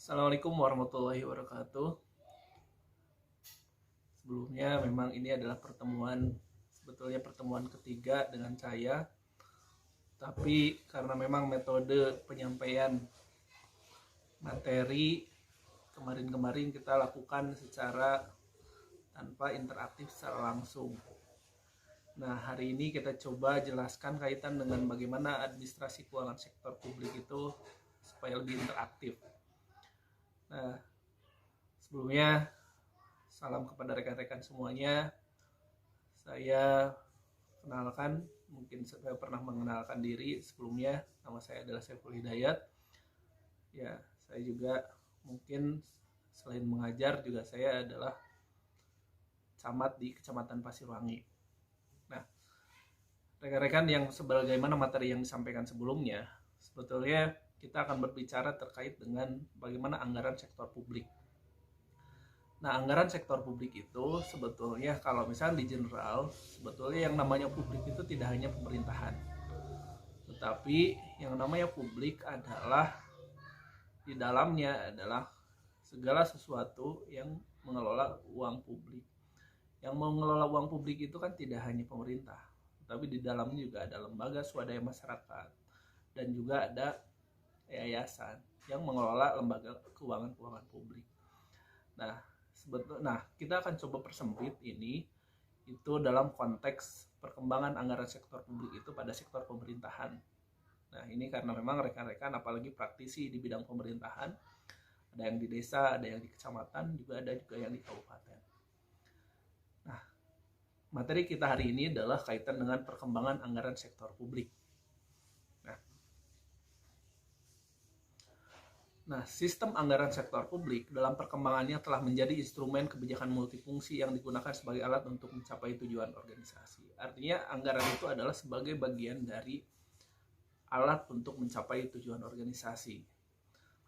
Assalamualaikum warahmatullahi wabarakatuh. Sebelumnya memang ini adalah sebetulnya pertemuan ketiga dengan saya. Tapi karena memang metode penyampaian materi kemarin-kemarin kita lakukan secara tanpa interaktif secara langsung. Nah, hari ini kita coba jelaskan kaitan dengan bagaimana administrasi keuangan sektor publik itu supaya lebih interaktif. Nah, sebelumnya salam kepada rekan-rekan semuanya. Saya kenalkan, mungkin saya pernah mengenalkan diri sebelumnya. Nama saya adalah Saiful Hidayat. Ya, saya juga mungkin selain mengajar juga saya adalah camat di Kecamatan Pasirwangi. Nah, rekan-rekan yang sebagaimana materi yang disampaikan sebelumnya, sebetulnya kita akan berbicara terkait dengan bagaimana anggaran sektor publik. Nah, anggaran sektor publik itu sebetulnya kalau misalnya di general, sebetulnya yang namanya publik itu tidak hanya pemerintahan. Tetapi yang namanya publik adalah di dalamnya adalah segala sesuatu yang mengelola uang publik. Yang mengelola uang publik itu kan tidak hanya pemerintah, tapi di dalamnya juga ada lembaga swadaya masyarakat dan juga ada yayasan yang mengelola lembaga keuangan publik. Nah, kita akan coba persempit ini itu dalam konteks perkembangan anggaran sektor publik itu pada sektor pemerintahan. Nah, ini karena memang rekan-rekan apalagi praktisi di bidang pemerintahan, ada yang di desa, ada yang di kecamatan, juga ada juga yang di kabupaten. Nah, materi kita hari ini adalah kaitan dengan perkembangan anggaran sektor publik. Nah, sistem anggaran sektor publik dalam perkembangannya telah menjadi instrumen kebijakan multifungsi yang digunakan sebagai alat untuk mencapai tujuan organisasi. Artinya, anggaran itu adalah sebagai bagian dari alat untuk mencapai tujuan organisasi.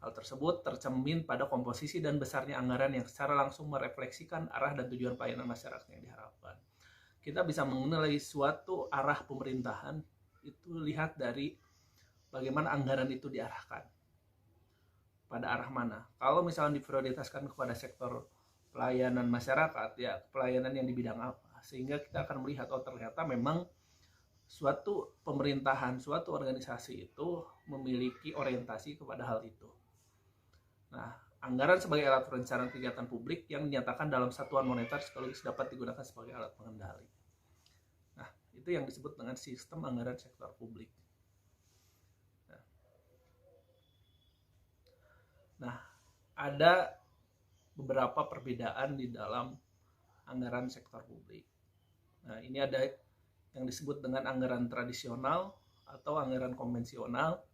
Hal tersebut tercermin pada komposisi dan besarnya anggaran yang secara langsung merefleksikan arah dan tujuan pelayanan masyarakat yang diharapkan. Kita bisa mengenali suatu arah pemerintahan itu lihat dari bagaimana anggaran itu diarahkan. Pada arah mana? Kalau misalnya diprioritaskan kepada sektor pelayanan masyarakat, ya pelayanan yang di bidang apa? Sehingga kita akan melihat, oh ternyata memang suatu pemerintahan, suatu organisasi itu memiliki orientasi kepada hal itu. Nah, anggaran sebagai alat perencanaan kegiatan publik yang dinyatakan dalam satuan moneter sekaligus dapat digunakan sebagai alat pengendali. Nah, itu yang disebut dengan sistem anggaran sektor publik. Nah, ada beberapa perbedaan di dalam anggaran sektor publik. Nah, ini ada yang disebut dengan anggaran tradisional atau anggaran konvensional.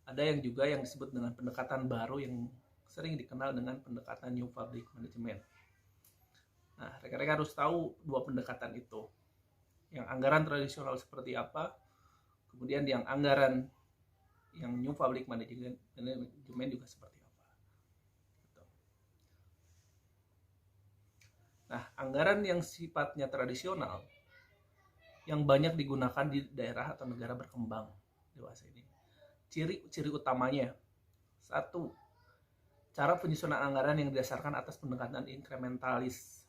Ada yang juga yang disebut dengan pendekatan baru yang sering dikenal dengan pendekatan New Public Management. Nah, rekan-rekan harus tahu dua pendekatan itu. Yang anggaran tradisional seperti apa, kemudian yang anggaran yang New Public Management juga seperti apa. Nah, anggaran yang sifatnya tradisional yang banyak digunakan di daerah atau negara berkembang dewasa ini. Ciri utamanya, satu, cara penyusunan anggaran yang didasarkan atas pendekatan inkrementalis.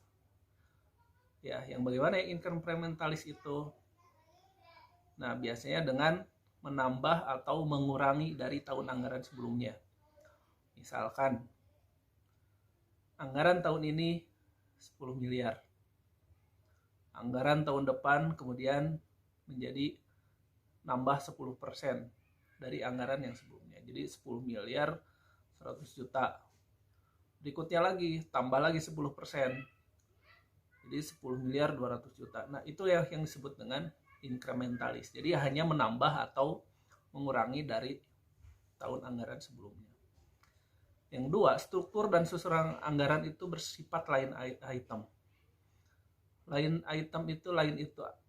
Ya, yang bagaimana yang inkrementalis itu? Nah, biasanya dengan menambah atau mengurangi dari tahun anggaran sebelumnya. Misalkan, anggaran tahun ini 10 miliar. Anggaran tahun depan kemudian menjadi nambah 10% dari anggaran yang sebelumnya. Jadi 10 miliar 100 juta. Berikutnya lagi, tambah lagi 10%. Jadi 10 miliar 200 juta. Nah, itu yang disebut dengan inkrementalis. Jadi hanya menambah atau mengurangi dari tahun anggaran sebelumnya. Yang dua, struktur dan susunan anggaran itu bersifat lain item. Lain itu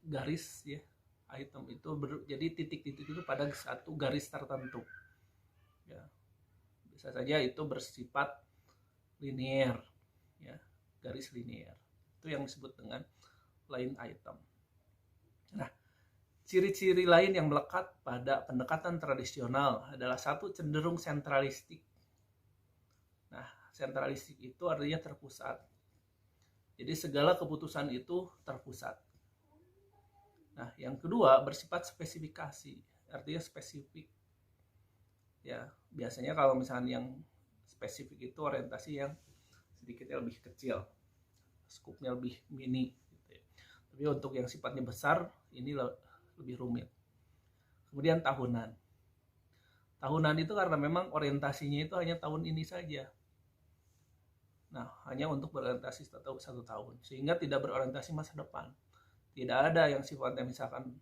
garis ya. Item itu jadi titik-titik itu pada satu garis tertentu. Ya. Bisa saja itu bersifat linear ya, garis linear. Itu yang disebut dengan line item. Nah, ciri-ciri lain yang melekat pada pendekatan tradisional adalah satu, cenderung sentralistik. sentralistik itu artinya terpusat. Jadi segala keputusan itu terpusat. Nah, yang kedua bersifat spesifikasi, artinya spesifik. Ya, biasanya kalau misalnya yang spesifik itu orientasi yang sedikitnya lebih kecil, skupnya lebih mini gitu ya. Tapi untuk yang sifatnya besar ini lebih rumit. Kemudian tahunan. Tahunan itu karena memang orientasinya itu hanya tahun ini saja. Nah, hanya untuk berorientasi satu tahun, sehingga tidak berorientasi masa depan. Tidak ada yang sifatnya misalkan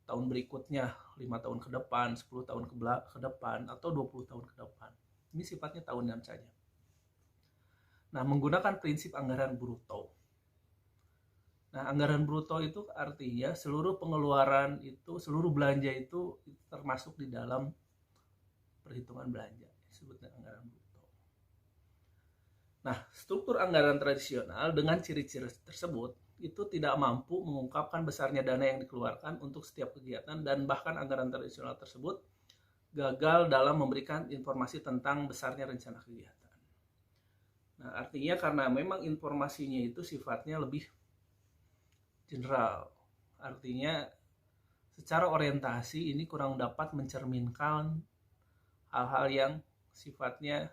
tahun berikutnya, 5 tahun ke depan, 10 tahun ke depan, atau 20 tahun ke depan. Ini sifatnya tahunan saja. Nah, menggunakan prinsip anggaran bruto. Nah, anggaran bruto itu artinya seluruh pengeluaran itu, seluruh belanja itu termasuk di dalam perhitungan belanja. Disebutnya anggaran bruto. Nah, struktur anggaran tradisional dengan ciri-ciri tersebut itu tidak mampu mengungkapkan besarnya dana yang dikeluarkan untuk setiap kegiatan, dan bahkan anggaran tradisional tersebut gagal dalam memberikan informasi tentang besarnya rencana kegiatan. Nah, artinya karena memang informasinya itu sifatnya lebih general, artinya secara orientasi ini kurang dapat mencerminkan hal-hal yang sifatnya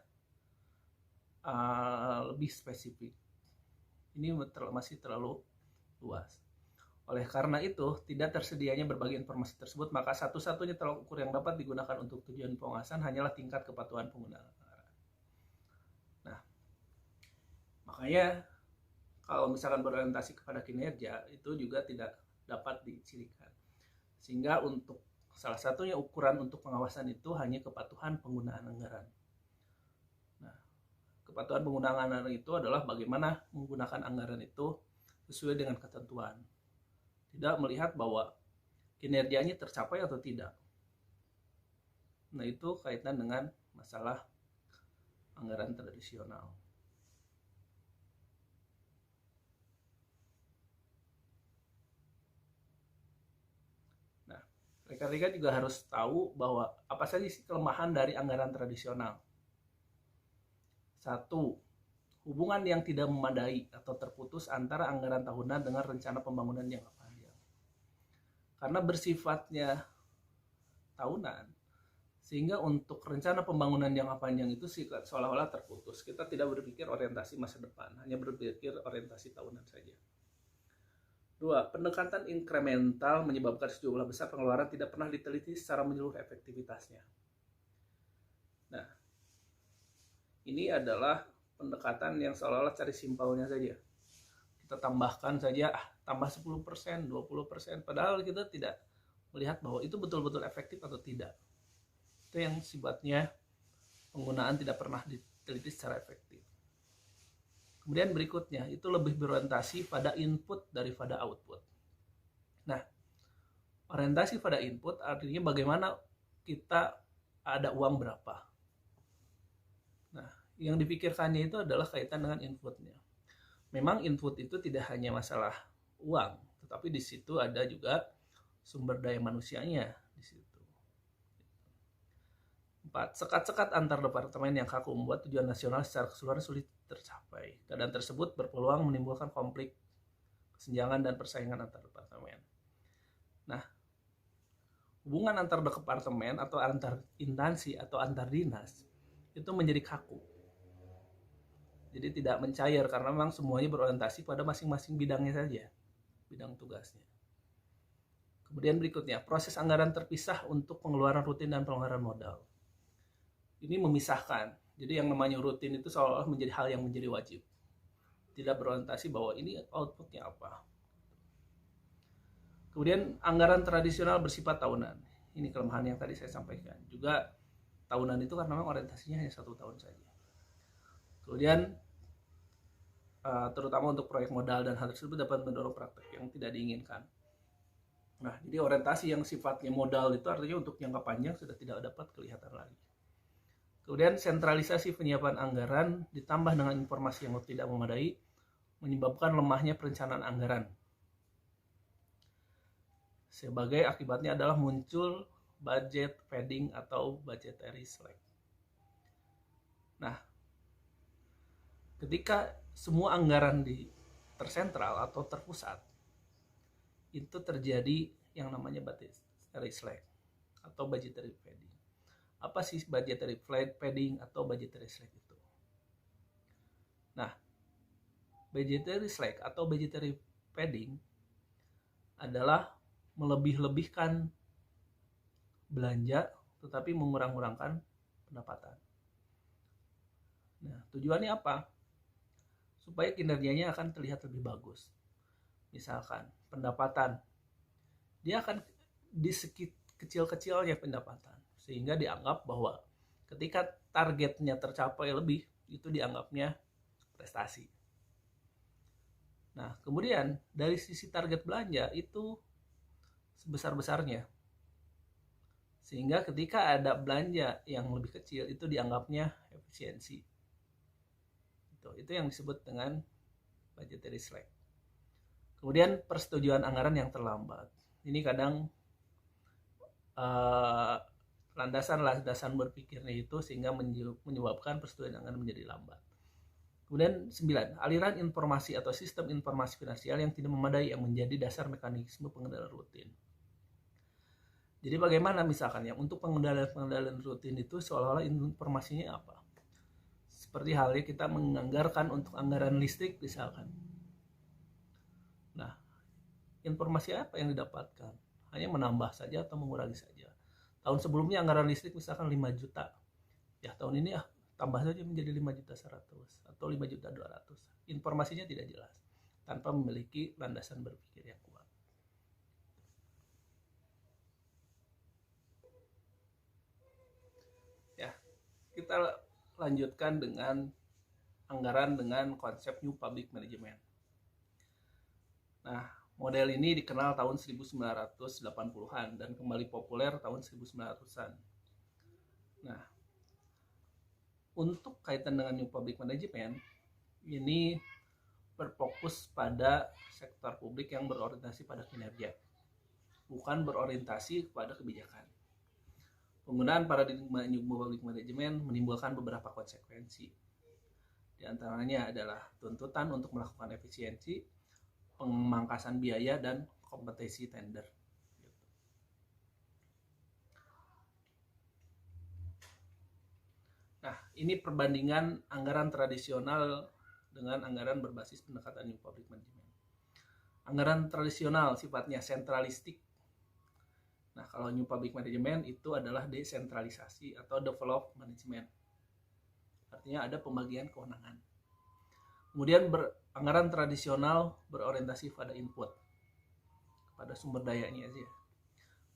lebih spesifik. Ini masih terlalu luas. Oleh karena itu, tidak tersedianya berbagai informasi tersebut, maka satu-satunya tolak ukur yang dapat digunakan untuk tujuan pengawasan hanyalah tingkat kepatuhan pengguna anggaran. Nah, makanya kalau misalkan berorientasi kepada kinerja, itu juga tidak dapat dicirikan. Sehingga untuk salah satunya ukuran untuk pengawasan itu hanya kepatuhan penggunaan anggaran. Nah, kepatuhan penggunaan anggaran itu adalah bagaimana menggunakan anggaran itu sesuai dengan ketentuan. Tidak melihat bahwa kinerjanya tercapai atau tidak. Nah, itu kaitan dengan masalah anggaran tradisional. Nah, rekan-rekan juga harus tahu bahwa apa saja sih kelemahan dari anggaran tradisional. 1. Hubungan yang tidak memadai atau terputus antara anggaran tahunan dengan rencana pembangunan jangka panjang. Karena bersifatnya tahunan, sehingga untuk rencana pembangunan jangka panjang itu seolah-olah terputus. Kita tidak berpikir orientasi masa depan, hanya berpikir orientasi tahunan saja. 2. Pendekatan inkremental menyebabkan sejumlah besar pengeluaran tidak pernah diteliti secara menyeluruh efektivitasnya. Nah, ini adalah pendekatan yang seolah-olah cari simpelnya saja. Kita tambahkan saja, tambah 10%, 20%, padahal kita tidak melihat bahwa itu betul-betul efektif atau tidak. Itu yang sifatnya penggunaan tidak pernah diteliti secara efektif. Kemudian berikutnya, itu lebih berorientasi pada input daripada output. Nah, orientasi pada input artinya bagaimana kita ada uang berapa. Nah, yang dipikirkannya itu adalah kaitan dengan inputnya. Memang input itu tidak hanya masalah uang, tetapi di situ ada juga sumber daya manusianya di situ. 4. Sekat-sekat antar departemen yang kaku membuat tujuan nasional secara keseluruhan sulit tercapai. Keadaan tersebut berpeluang menimbulkan konflik, kesenjangan, dan persaingan antar departemen. Nah, hubungan antar departemen atau antar instansi atau antar dinas itu menjadi kaku. Jadi tidak mencair karena memang semuanya berorientasi pada masing-masing bidangnya saja, bidang tugasnya. Kemudian berikutnya, proses anggaran terpisah untuk pengeluaran rutin dan pengeluaran modal. Ini memisahkan. Jadi yang namanya rutin itu seolah-olah menjadi hal yang menjadi wajib. Tidak berorientasi bahwa ini outputnya apa. Kemudian anggaran tradisional bersifat tahunan. Ini kelemahan yang tadi saya sampaikan. Juga tahunan itu karena memang orientasinya hanya 1 tahun saja. Kemudian terutama untuk proyek modal, dan hal tersebut dapat mendorong praktek yang tidak diinginkan. Nah, jadi orientasi yang sifatnya modal itu artinya untuk jangka panjang sudah tidak dapat kelihatan lagi. Kemudian sentralisasi penyiapan anggaran ditambah dengan informasi yang tidak memadai menyebabkan lemahnya perencanaan anggaran. Sebagai akibatnya adalah muncul budget padding atau budgetary slack. Nah, ketika semua anggaran di tersentral atau terpusat, itu terjadi yang namanya budgetary slack atau budgetary padding. Apa sih budgetary padding atau budgetary slack itu? Nah, budgetary slack atau budgetary padding adalah melebih-lebihkan belanja tetapi mengurang-urangkan pendapatan. Nah, tujuannya apa? Supaya kinerjanya akan terlihat lebih bagus. Misalkan pendapatan, dia akan di kecil-kecilnya pendapatan, sehingga dianggap bahwa ketika targetnya tercapai lebih, itu dianggapnya prestasi. Nah, kemudian dari sisi target belanja itu sebesar-besarnya, sehingga ketika ada belanja yang lebih kecil itu dianggapnya efisiensi. Itu yang disebut dengan budgetary slack. Kemudian persetujuan anggaran yang terlambat. Ini kadang landasan berpikirnya itu sehingga menyebabkan persetujuan anggaran menjadi lambat. Kemudian 9, aliran informasi atau sistem informasi finansial yang tidak memadai yang menjadi dasar mekanisme pengendalian rutin. Jadi bagaimana misalkan ya untuk pengendalian rutin itu seolah-olah informasinya apa? Seperti halnya kita menganggarkan untuk anggaran listrik misalkan. Nah, informasi apa yang didapatkan? Hanya menambah saja atau mengurangi saja. Tahun sebelumnya anggaran listrik misalkan 5 juta. Ya tahun ini tambah saja menjadi 5.100.000 atau 5.200.000. Informasinya tidak jelas tanpa memiliki landasan berpikir yang kuat. Ya, kita lanjutkan dengan anggaran dengan konsep New Public Management. Nah, model ini dikenal tahun 1980-an dan kembali populer tahun 1900-an. Nah, untuk kaitan dengan New Public Management, ini berfokus pada sektor publik yang berorientasi pada kinerja, bukan berorientasi kepada kebijakan. Penggunaan paradigma New Public Management menimbulkan beberapa konsekuensi. Di antaranya adalah tuntutan untuk melakukan efisiensi, pemangkasan biaya, dan kompetensi tender. Nah, ini perbandingan anggaran tradisional dengan anggaran berbasis pendekatan New Public Management. Anggaran tradisional sifatnya sentralistik. Nah, kalau New Public Management itu adalah desentralisasi atau develop management. Artinya ada pembagian kewenangan. Kemudian anggaran tradisional berorientasi pada input, pada sumber dayanya aja.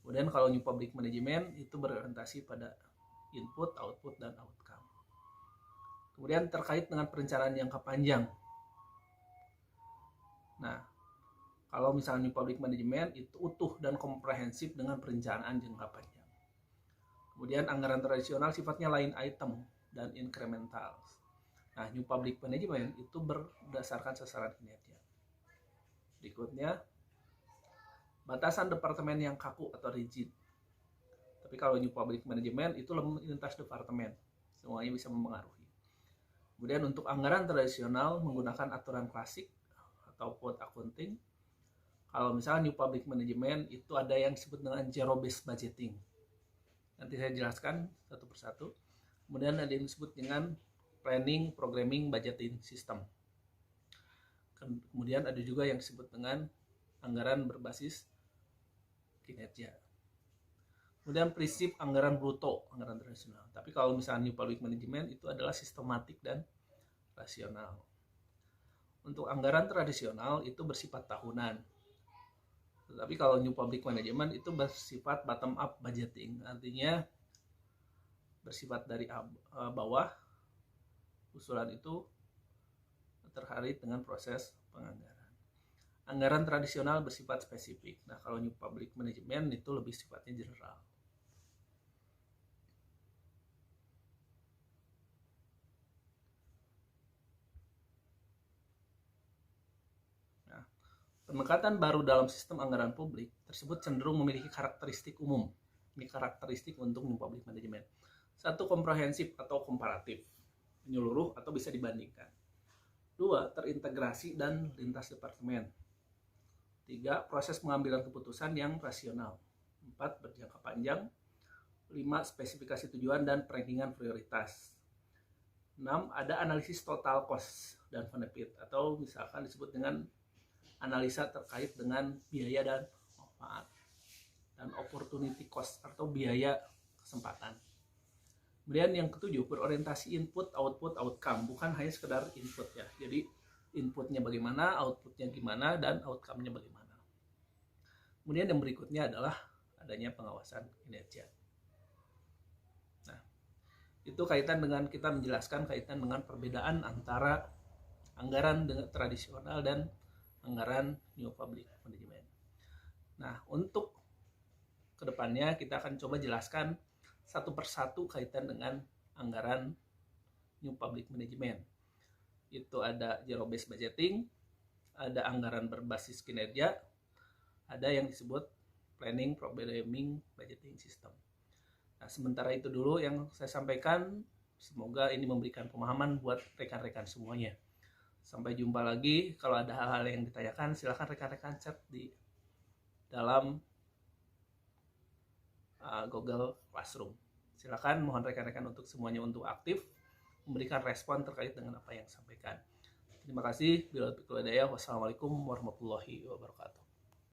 Kemudian kalau New Public Management itu berorientasi pada input, output, dan outcome. Kemudian terkait dengan perencanaan jangka panjang. Nah, kalau misalnya New Public Management itu utuh dan komprehensif dengan perencanaan jangka panjang. Kemudian anggaran tradisional sifatnya line item dan incremental. Nah, New Public Management itu berdasarkan sasaran kinerja. Berikutnya, batasan departemen yang kaku atau rigid. Tapi kalau New Public Management itu lintas departemen, semuanya bisa mempengaruhi. Kemudian untuk anggaran tradisional menggunakan aturan klasik atau code accounting. Kalau misalnya New Public Management itu ada yang disebut dengan zero-based budgeting. Nanti saya jelaskan satu persatu. Kemudian ada yang disebut dengan planning, programming, budgeting system. Kemudian ada juga yang disebut dengan anggaran berbasis kinerja. Kemudian prinsip anggaran bruto, anggaran tradisional. Tapi kalau misalnya New Public Management itu adalah sistematik dan rasional. Untuk anggaran tradisional itu bersifat tahunan. Tetapi kalau New Public Management itu bersifat bottom up budgeting, artinya bersifat dari bawah, usulan itu terkait dengan proses penganggaran. Anggaran tradisional bersifat spesifik. Nah, kalau New Public Management itu lebih sifatnya general. Pendekatan baru dalam sistem anggaran publik tersebut cenderung memiliki karakteristik umum. Ini karakteristik untuk New Public Management. Satu, komprehensif atau komparatif, menyeluruh atau bisa dibandingkan. 2. Terintegrasi dan lintas departemen. 3. Proses pengambilan keputusan yang rasional. 4. Berjangka panjang. 5. Spesifikasi tujuan dan rankingan prioritas. 6. Ada analisis total cost dan benefit, atau misalkan disebut dengan analisa terkait dengan biaya dan manfaat, dan opportunity cost atau biaya kesempatan. Kemudian yang ketujuh, berorientasi input, output, outcome, bukan hanya sekedar input ya. Jadi inputnya bagaimana, outputnya gimana, dan outcome-nya bagaimana. Kemudian yang berikutnya adalah adanya pengawasan kinerja. Nah, itu kaitan dengan kita menjelaskan kaitan dengan perbedaan antara anggaran dengan tradisional dan anggaran New Public Management. Nah, untuk kedepannya kita akan coba jelaskan satu persatu kaitan dengan anggaran New Public Management. Itu ada zero based budgeting, ada anggaran berbasis kinerja, ada yang disebut planning, programming, budgeting system. Nah, sementara itu dulu yang saya sampaikan. Semoga ini memberikan pemahaman buat rekan-rekan semuanya. Sampai jumpa lagi. Kalau ada hal-hal yang ditanyakan, silakan rekan-rekan chat di dalam Google Classroom. Silakan, mohon rekan-rekan untuk semuanya untuk aktif memberikan respon terkait dengan apa yang disampaikan. Terima kasih. Wassalamualaikum warahmatullahi wabarakatuh.